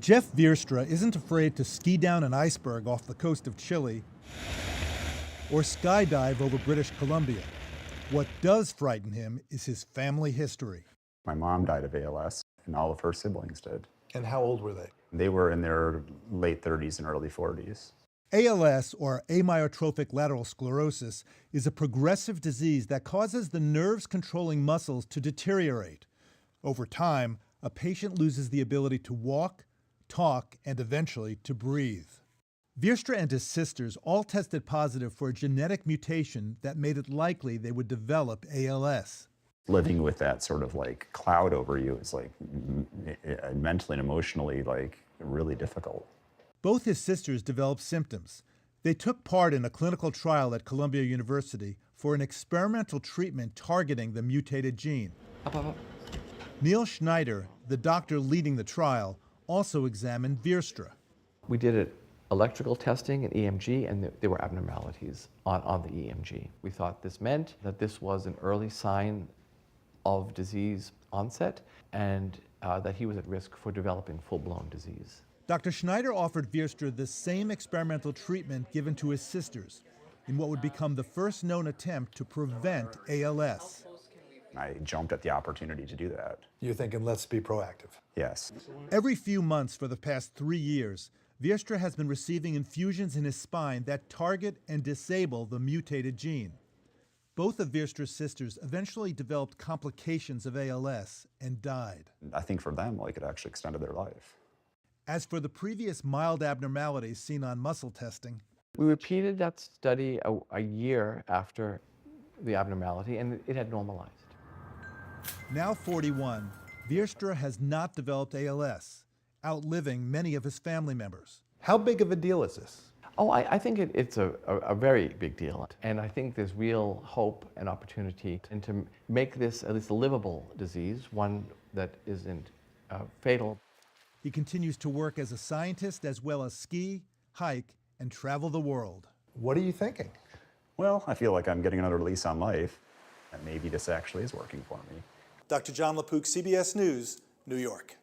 Jeff Vierstra isn't afraid to ski down an iceberg off the coast of Chile or skydive over British Columbia. What does frighten him is his family history. My mom died of ALS, and all of her siblings did. And how old were they? They were in their late 30s and early 40s. ALS, or amyotrophic lateral sclerosis, is a progressive disease that causes the nerves controlling muscles to deteriorate. Over time, a patient loses the ability to walk, talk, and eventually to breathe. Vierstra and his sisters all tested positive for a genetic mutation that made it likely they would develop ALS. Living with that sort of like cloud over you is like mentally and emotionally like really difficult. Both his sisters developed symptoms. They took part in a clinical trial at Columbia University for an experimental treatment targeting the mutated gene. Neil Schneider, the doctor leading the trial, also examined Vierstra. We did electrical testing and EMG, and there were abnormalities on the EMG. We thought this meant that this was an early sign of disease onset and that he was at risk for developing full-blown disease. Dr. Schneider offered Vierstra the same experimental treatment given to his sisters in what would become the first known attempt to prevent ALS. I jumped at the opportunity to do that. You're thinking, let's be proactive. Yes. Every few months for the past 3 years, Vierstra has been receiving infusions in his spine that target and disable the mutated gene. Both of Vierstra's sisters eventually developed complications of ALS and died. I think for them, like, it actually extended their life. As for the previous mild abnormalities seen on muscle testing, We repeated that study a year after the abnormality, and it had normalized. now 41, Vierstra has not developed ALS, outliving many of his family members. How big of a deal is this? Oh, I think it's a very big deal. And I think there's real hope and opportunity to make this at least a livable disease, one that isn't fatal. He continues to work as a scientist as well as ski, hike, and travel the world. What are you thinking? Well, I feel like I'm getting another lease on life, and maybe this actually is working for me. Dr. John LaPook, CBS News, New York.